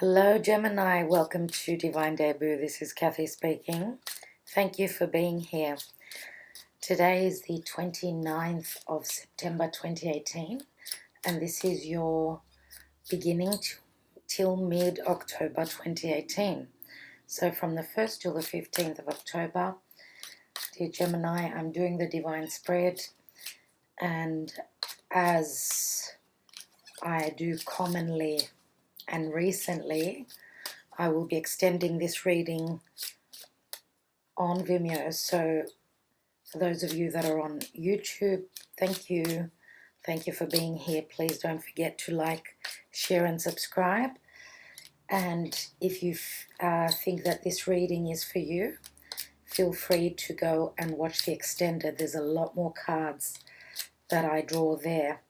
Hello Gemini, welcome to Divine Debut. This is Kathy speaking. Thank you for being here. Today is the 29th of September 2018 and this is your beginning till mid-October 2018. So from the 1st till the 15th of October, dear Gemini, I'm doing the Divine Spread, and as I do commonly and recently, I will be extending this reading on Vimeo. So for those of you that are on YouTube, thank you. Thank you for being here. Please don't forget to like, share and subscribe. And if you think that this reading is for you, feel free to go and watch the extended. There's a lot more cards that I draw there.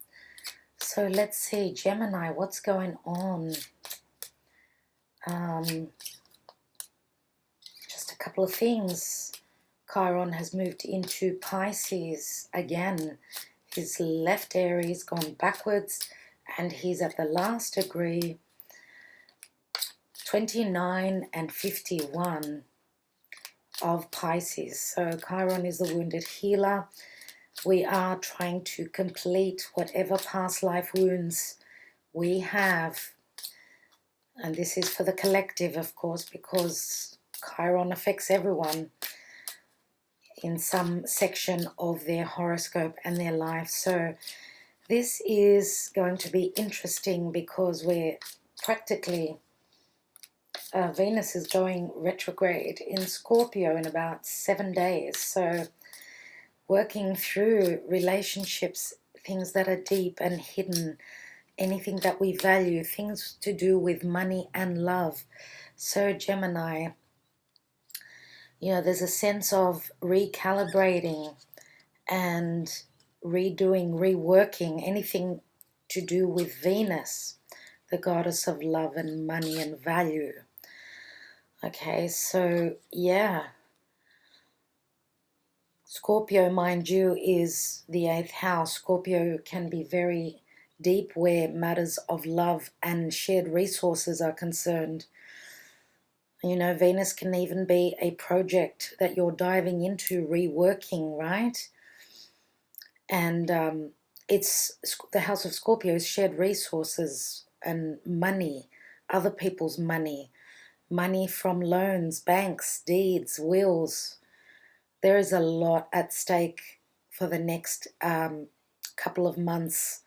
So let's see, Gemini, what's going on? Just a couple of things. Chiron has moved into Pisces again. He's left Aries, gone backwards, and he's at the last degree, 29 and 51 of Pisces. So Chiron is the wounded healer. We are trying to complete whatever past life wounds we have. And this is for the collective, of course, because Chiron affects everyone in some section of their horoscope and their life. So this is going to be interesting because we're practically, Venus is going retrograde in Scorpio in about 7 days. So working through relationships, things that are deep and hidden, anything that we value, things to do with money and love. So Gemini, you know, there's a sense of recalibrating and redoing, reworking, anything to do with Venus, the goddess of love and money and value. Okay, so yeah. Scorpio, mind you, is the 8th house. Scorpio can be very deep where matters of love and shared resources are concerned. You know, Venus can even be a project that you're diving into, reworking, right? And it's the house of Scorpio is shared resources and money, other people's money, money from loans, banks, deeds, wills. There is a lot at stake for the next couple of months.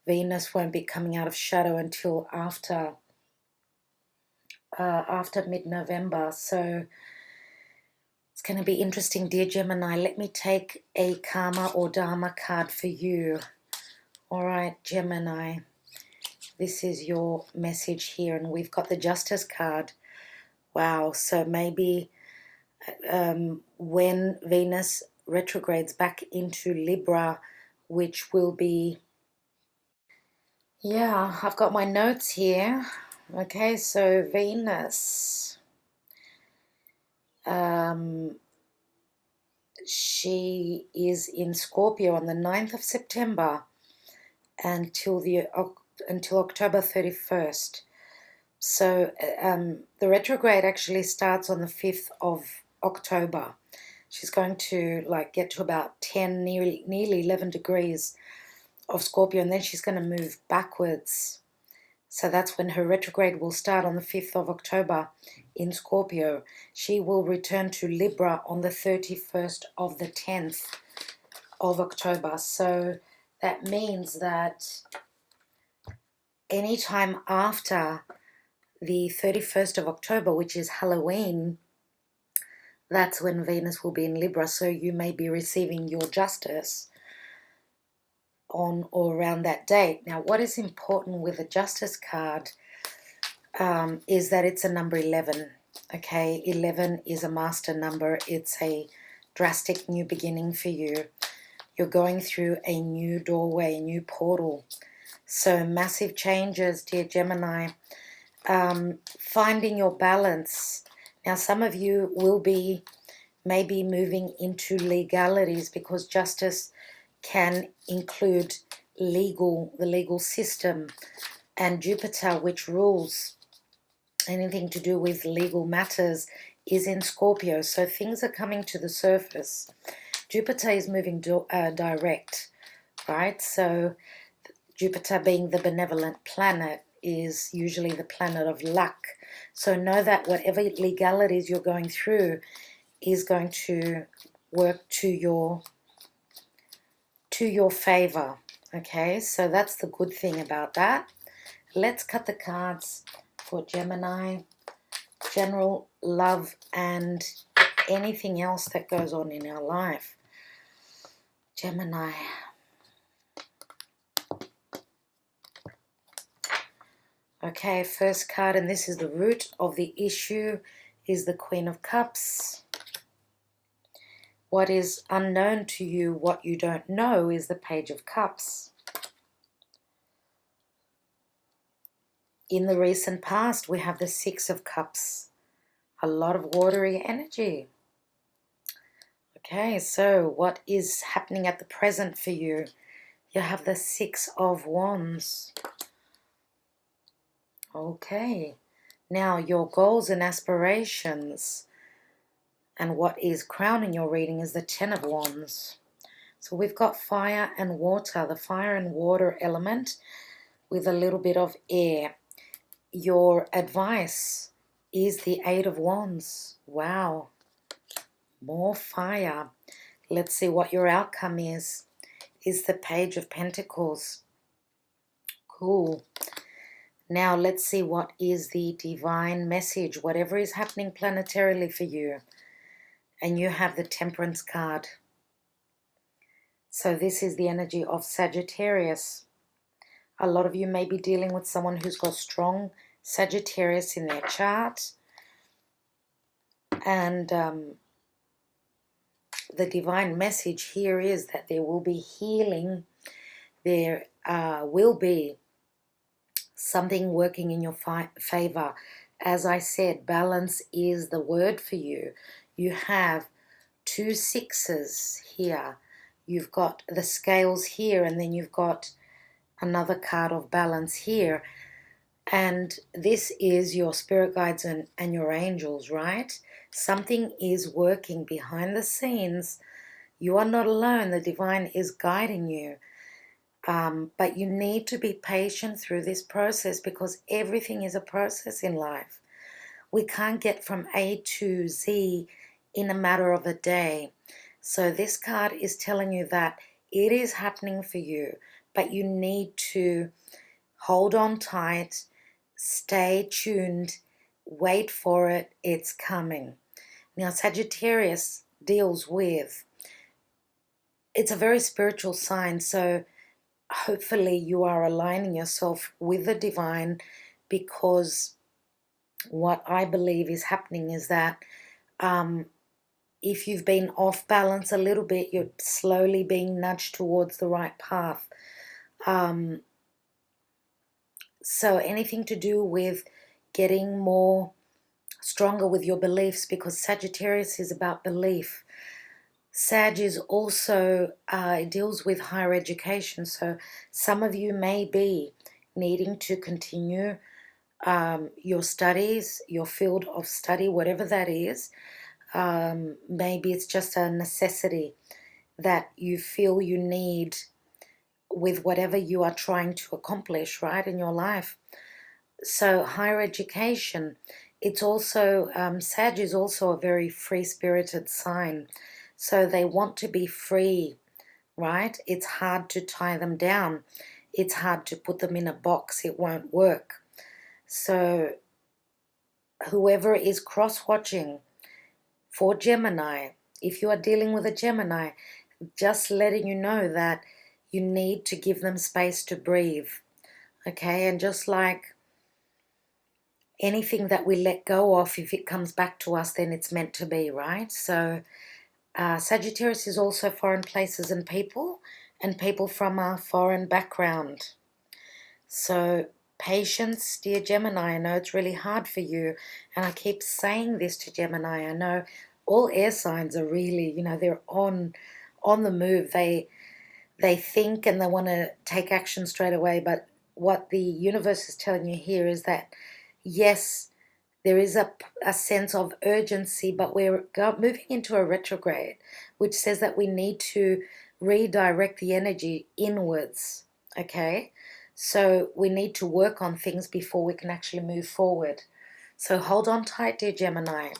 Venus won't be coming out of shadow until after mid-November. So it's going to be interesting, dear Gemini. Let me take a Karma or Dharma card for you. All right, Gemini. This is your message here, and we've got the Justice card. Wow, so maybe when Venus retrogrades back into Libra, which will be, yeah, I've got my notes here. Okay, so Venus, she is in Scorpio on the 9th of September until October 31st. So the retrograde actually starts on the 5th of October. She's going to get to about 10, nearly 11 degrees of Scorpio, and then she's going to move backwards. So that's when her retrograde will start on the 5th of October in Scorpio. She will return to Libra on the 31st of the 10th of October. So that means that anytime after the 31st of October, which is Halloween, that's when Venus will be in Libra. So you may be receiving your justice on or around that date. Now, what is important with the Justice card is that it's a number 11. Okay, 11 is a master number. It's a drastic new beginning for you. You're going through a new doorway, a new portal. So massive changes, dear Gemini. Finding your balance. Now, some of you will be maybe moving into legalities, because justice can include the legal system, and Jupiter, which rules anything to do with legal matters is in Scorpio. So things are coming to the surface. Jupiter is moving direct, right? So Jupiter, being the benevolent planet, is usually the planet of luck. So know that whatever legalities you're going through is going to work to your favor. Okay, so that's the good thing about that. Let's cut the cards for Gemini, general love, and anything else that goes on in our life. Gemini. Okay, first card, and this is the root of the issue, is the Queen of Cups. What is unknown to you, what you don't know, is the Page of Cups. In the recent past, we have the Six of Cups. A lot of watery energy. Okay, so what is happening at the present for you? You have the Six of Wands. Okay, now your goals and aspirations, and what is crowning your reading is the Ten of Wands. So we've got fire and water, the fire and water element with a little bit of air. Your advice is the Eight of Wands. Wow, more fire. Let's see what your outcome is the Page of Pentacles. Cool. Now let's see what is the divine message, whatever is happening planetarily for you. And you have the Temperance card. So this is the energy of Sagittarius. A lot of you may be dealing with someone who's got strong Sagittarius in their chart. And the divine message here is that there will be healing. There will be something working in your favor. As I said, balance is the word for you. You have two sixes here. You've got the scales here, and then you've got another card of balance here. And this is your spirit guides and your angels, right? Something is working behind the scenes. You are not alone. The divine is guiding you. But you need to be patient through this process, because everything is a process in life. We can't get from A to Z in a matter of a day. So this card is telling you that it is happening for you, but you need to hold on tight, stay tuned, wait for it, it's coming. Now Sagittarius deals with, it's a very spiritual sign, so hopefully you are aligning yourself with the divine, because what I believe is happening is that if you've been off balance a little bit, you're slowly being nudged towards the right path. So anything to do with getting more stronger with your beliefs, because Sagittarius is about belief. Sag is also, it deals with higher education. So some of you may be needing to continue your studies, your field of study, whatever that is. Maybe it's just a necessity that you feel you need with whatever you are trying to accomplish, right, in your life. So higher education, it's also, Sag is also a very free-spirited sign. So they want to be free, right? It's hard to tie them down. It's hard to put them in a box. It won't work. So whoever is cross-watching for Gemini, if you are dealing with a Gemini, just letting you know that you need to give them space to breathe, okay? And just like anything that we let go of, if it comes back to us, then it's meant to be, right? So Sagittarius is also foreign places and people from a foreign background. So patience, dear Gemini. I know it's really hard for you, and I keep saying this to Gemini. I know all air signs are really, they're on the move. They think and they want to take action straight away, but what the universe is telling you here is that, yes, There is a sense of urgency, but we're moving into a retrograde, which says that we need to redirect the energy inwards, okay? So we need to work on things before we can actually move forward. So hold on tight, dear Gemini.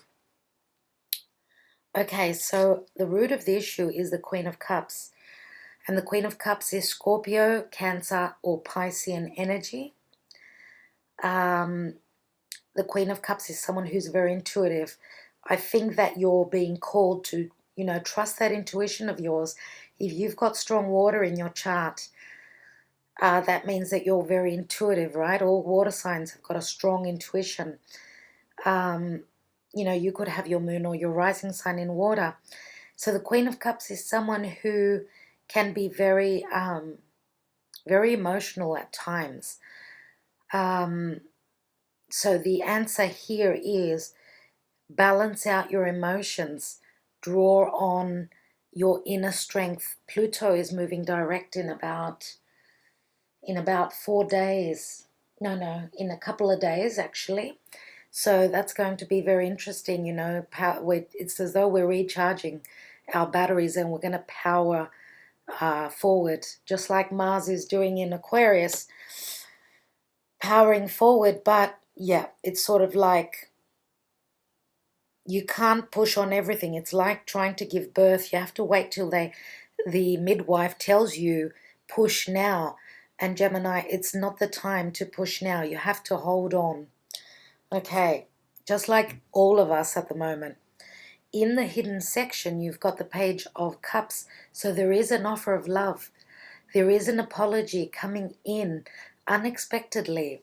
Okay, so the root of the issue is the Queen of Cups. And the Queen of Cups is Scorpio, Cancer, or Piscean energy. The Queen of Cups is someone who's very intuitive. I think that you're being called to, trust that intuition of yours. If you've got strong water in your chart, that means that you're very intuitive, right? All water signs have got a strong intuition. You could have your moon or your rising sign in water. So the Queen of Cups is someone who can be very, very emotional at times. So the answer here is balance out your emotions, draw on your inner strength. Pluto is moving direct in about 4 days. No, in a couple of days actually. So that's going to be very interesting. It's as though we're recharging our batteries and we're going to power forward, just like Mars is doing in Aquarius, powering forward. But yeah, it's sort of like you can't push on everything. It's like trying to give birth. You have to wait till the midwife tells you push now. And Gemini, it's not the time to push now. You have to hold on. Okay, just like all of us at the moment. In the hidden section, you've got the Page of Cups. So there is an offer of love. There is an apology coming in unexpectedly.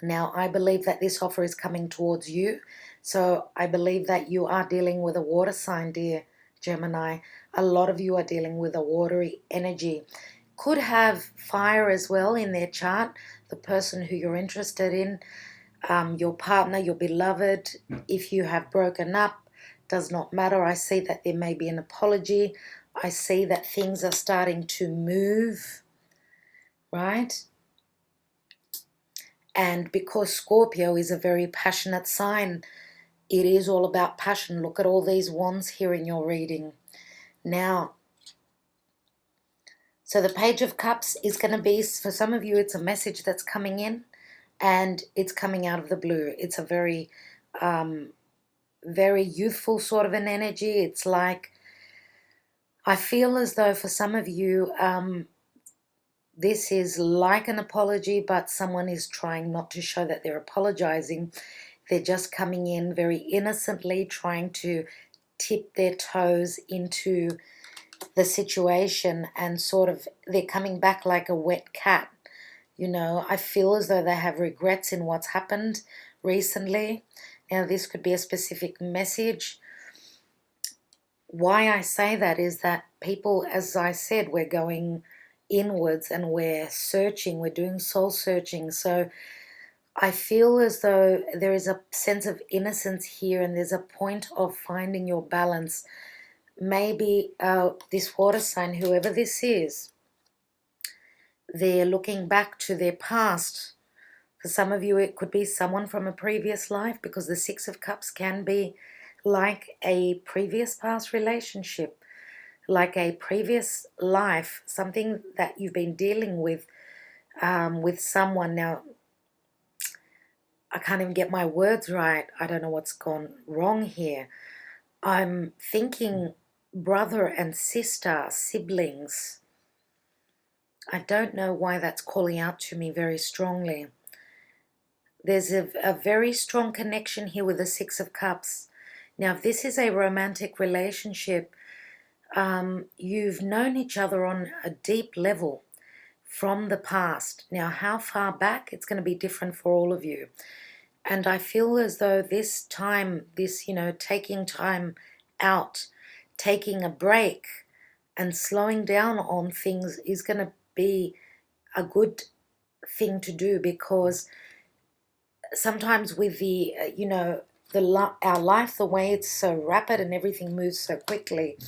Now, I believe that this offer is coming towards you. So I believe that you are dealing with a water sign, dear Gemini. A lot of you are dealing with a watery energy. Could have fire as well in their chart. The person who you're interested in, your partner, your beloved. If you have broken up, does not matter. I see that there may be an apology. I see that things are starting to move, right? And because Scorpio is a very passionate sign, it is all about passion. Look at all these wands here in your reading. Now, so the Page of Cups is going to be, for some of you, it's a message that's coming in and it's coming out of the blue. It's a very, very youthful sort of an energy. It's like, I feel as though for some of you, this is like an apology, but someone is trying not to show that they're apologizing. They're just coming in very innocently, trying to tip their toes into the situation, and sort of they're coming back like a wet cat. I feel as though they have regrets in what's happened recently. Now, this could be a specific message. Why I say that is that people, as I said, we're going inwards and we're searching, we're doing soul searching. So I feel as though there is a sense of innocence here and there's a point of finding your balance. Maybe this water sign, whoever this is, they're looking back to their past. For some of you, it could be someone from a previous life, because the Six of Cups can be like a previous past relationship, like a previous life, something that you've been dealing with someone. Now, I can't even get my words right. I don't know what's gone wrong here. I'm thinking brother and sister, siblings. I don't know why that's calling out to me very strongly. There's a very strong connection here with the Six of Cups. Now, if this is a romantic relationship, you've known each other on a deep level from the past. Now, how far back? It's going to be different for all of you. And I feel as though this time, taking time out, taking a break and slowing down on things is going to be a good thing to do, because sometimes with our life, the way it's so rapid and everything moves so quickly,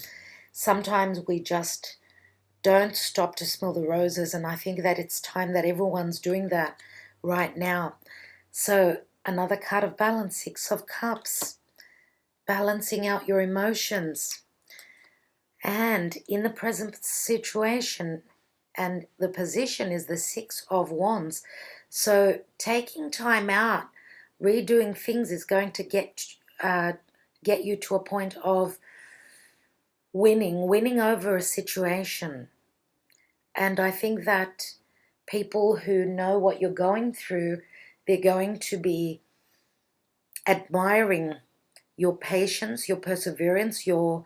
sometimes we just don't stop to smell the roses. And I think that it's time that everyone's doing that right now. So Another card of balance, Six of Cups, balancing out your emotions. And in the present situation, and the position is the Six of Wands. So taking time out, redoing things is going to get you to a point of winning over a situation. And I think that people who know what you're going through, they're going to be admiring your patience, your perseverance, your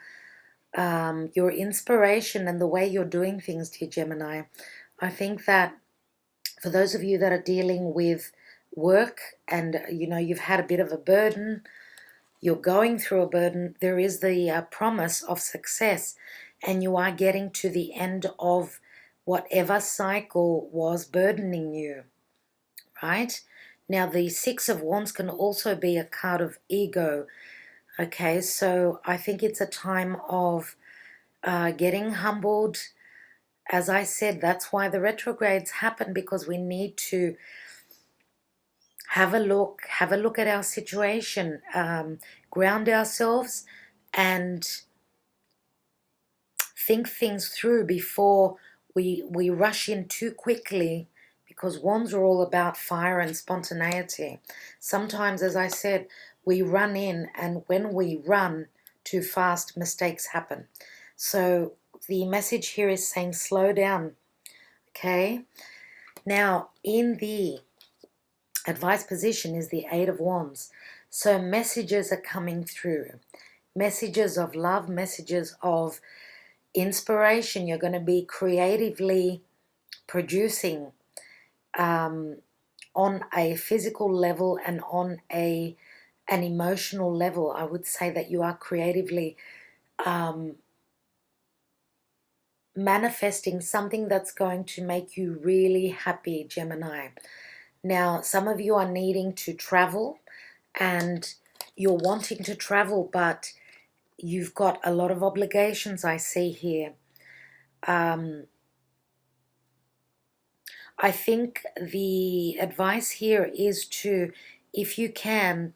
inspiration, and the way you're doing things, dear Gemini. I think that for those of you that are dealing with work and you've had a bit of a burden, you're going through a burden, there is the promise of success, and you are getting to the end of whatever cycle was burdening you, right? Now, the Six of Wands can also be a card of ego, okay? So I think it's a time of getting humbled. As I said, that's why the retrogrades happen, because we need to have a look at our situation, ground ourselves, and think things through before we rush in too quickly, because wands are all about fire and spontaneity. Sometimes, as I said, we run in, and when we run too fast, mistakes happen. So the message here is saying slow down, okay? Now, in the advice position is the Eight of Wands. So messages are coming through. Messages of love, messages of inspiration. You're going to be creatively producing on a physical level and on an emotional level. I would say that you are creatively manifesting something that's going to make you really happy, Gemini. Now, some of you are needing to travel, and you're wanting to travel, but you've got a lot of obligations, I see here. I think the advice here is to, if you can,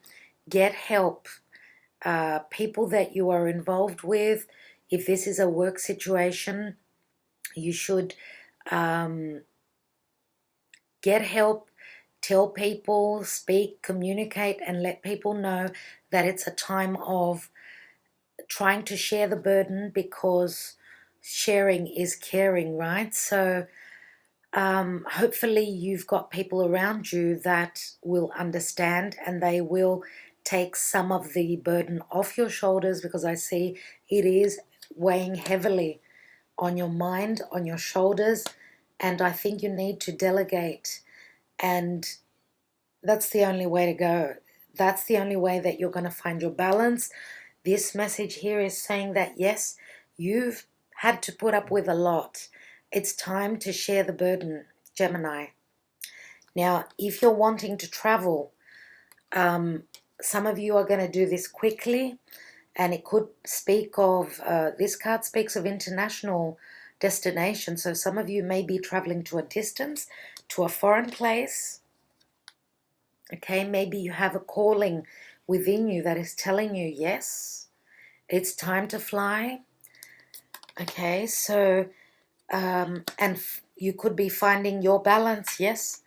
get help. People that you are involved with, if this is a work situation, you should get help. Tell people, speak, communicate, and let people know that it's a time of trying to share the burden, because sharing is caring, right? So hopefully you've got people around you that will understand, and they will take some of the burden off your shoulders, because I see it is weighing heavily on your mind, on your shoulders, and I think you need to delegate. And that's the only way to go. That's the only way that you're going to find your balance. This message here is saying that, yes, you've had to put up with a lot. It's time to share the burden, Gemini. Now, if you're wanting to travel, some of you are going to do this quickly, and it could speak of, this card speaks of international destination. So some of you may be traveling to a distance, to a foreign place. Okay, maybe you have a calling within you that is telling you, yes, it's time to fly. Okay, so, you could be finding your balance, yes,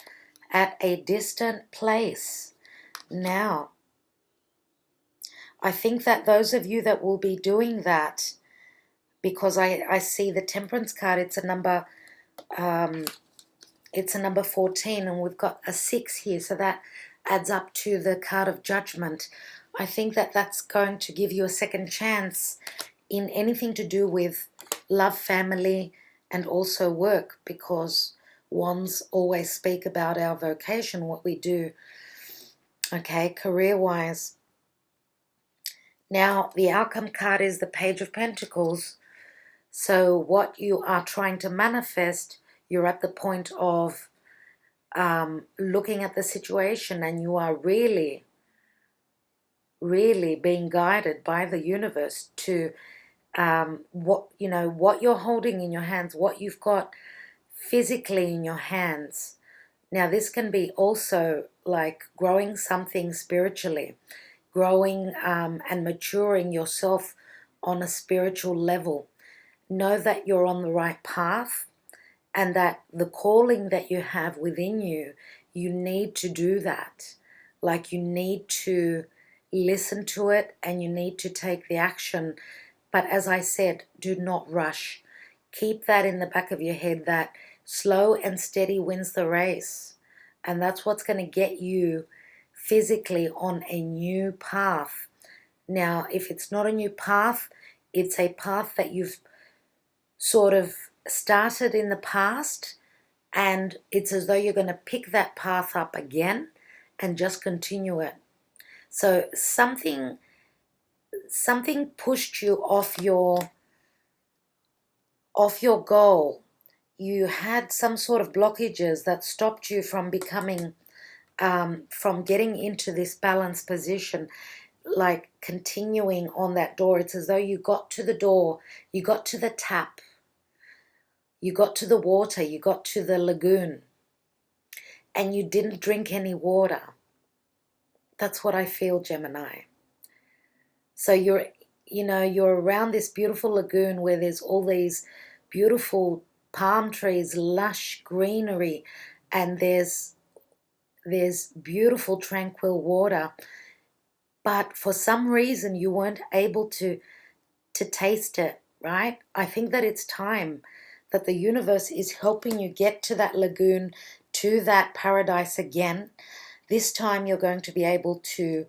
at a distant place. Now, I think that those of you that will be doing that, because I see the Temperance card, it's a number 14, and we've got a 6 here, so that adds up to the card of Judgment. I think that that's going to give you a second chance in anything to do with love, family, and also work, because wands always speak about our vocation, what we do, okay, career-wise. Now, the outcome card is the Page of Pentacles. So what you are trying to manifest, you're at the point of looking at the situation, and you are really, really being guided by the universe to what you're holding in your hands, what you've got physically in your hands. Now, this can be also like growing something spiritually, growing and maturing yourself on a spiritual level. Know that you're on the right path and that the calling that you have within you, you need to do that. Like, you need to listen to it and you need to take the action. But as I said, do not rush. Keep that in the back of your head, that slow and steady wins the race. And that's what's going to get you physically on a new path. Now, if it's not a new path, it's a path that you've sort of started in the past, and it's as though you're going to pick that path up again and just continue it. So something pushed you off your goal. You had some sort of blockages that stopped you from becoming from getting into this balanced position, like continuing on that door. It's as though you got to the door, you got to the tap, you got to the water, you got to the lagoon, and you didn't drink any water. That's what I feel, Gemini. So you're around this beautiful lagoon where there's all these beautiful palm trees, lush greenery, and there's beautiful tranquil water. But for some reason you weren't able to taste it, right? I think that it's time that the universe is helping you get to that lagoon, to that paradise again. This time you're going to be able to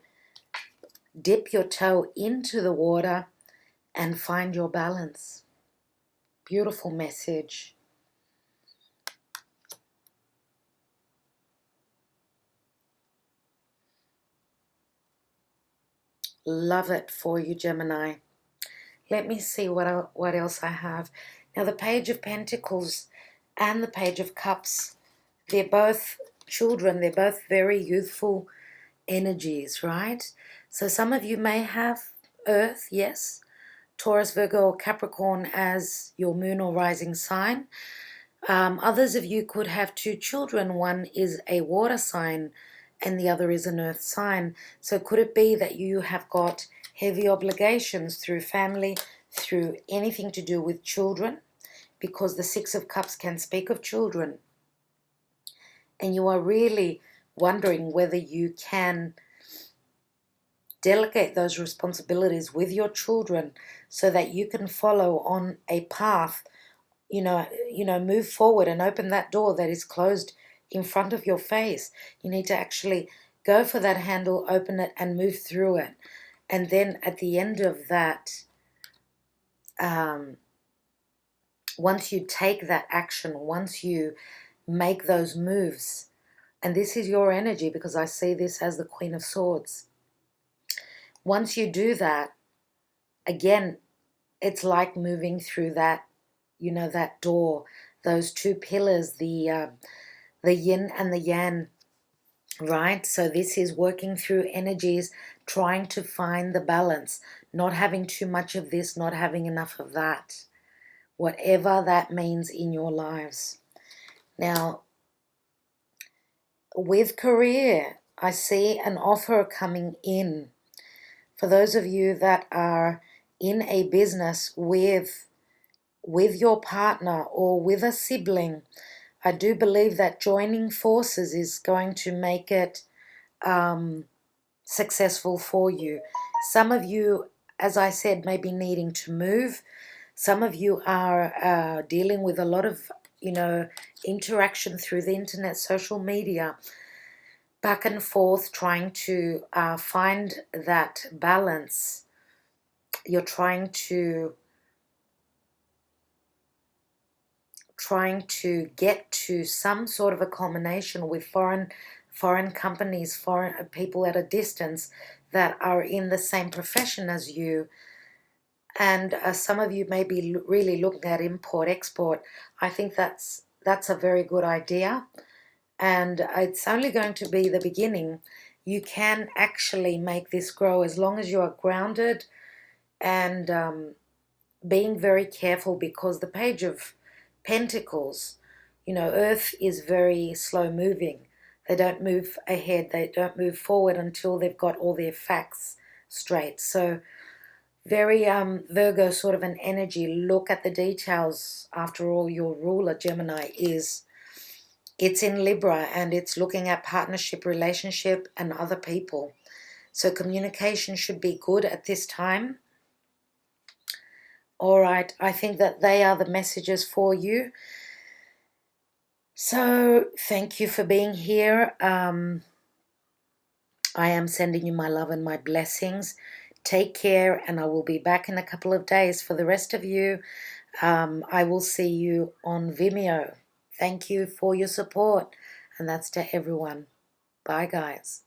dip your toe into the water and find your balance. Beautiful message. Love it for you, Gemini. Let me see what else I have. Now, the Page of Pentacles and the Page of Cups, they're both children. They're both very youthful energies, right? So some of you may have Earth, yes, Taurus, Virgo, or Capricorn as your moon or rising sign. Others of you could have two children. One is a water sign and the other is an earth sign. So could it be that you have got heavy obligations through family, through anything to do with children? Because the Six of Cups can speak of children. And you are really wondering whether you can delegate those responsibilities with your children so that you can follow on a path, move forward and open that door that is closed in front of your face. You need to actually go for that handle, open it, and move through it. And then at the end of that, once you take that action, once you make those moves, and this is your energy because I see this as the Queen of Swords. Once you do that, again, it's like moving through that, that door, those two pillars, the yin and the yang, right? So this is working through energies, trying to find the balance, not having too much of this, not having enough of that, whatever that means in your lives. Now, with career, I see an offer coming in. For those of you that are in a business with your partner or with a sibling, I do believe that joining forces is going to make it successful for you. Some of you, as I said, may be needing to move. Some of you are dealing with a lot of, interaction through the internet, social media, back and forth, trying to find that balance. You're trying to get to some sort of a combination with foreign companies, foreign people at a distance that are in the same profession as you. And some of you may be really looking at import-export. I think that's a very good idea. And it's only going to be the beginning. You can actually make this grow as long as you are grounded and being very careful, because the Page of Pentacles, You know, Earth is very slow moving. They don't move ahead. They don't move forward until they've got all their facts straight. So very Virgo sort of an energy. Look at the details. After all, your ruler, Gemini, it's in Libra, and it's looking at partnership, relationship, and other people. So communication should be good at this time. All right, I think that they are the messages for you. So thank you for being here. I am sending you my love and my blessings. Take care, and I will be back in a couple of days. For the rest of you, I will see you on Vimeo. Thank you for your support, and that's to everyone. Bye, guys.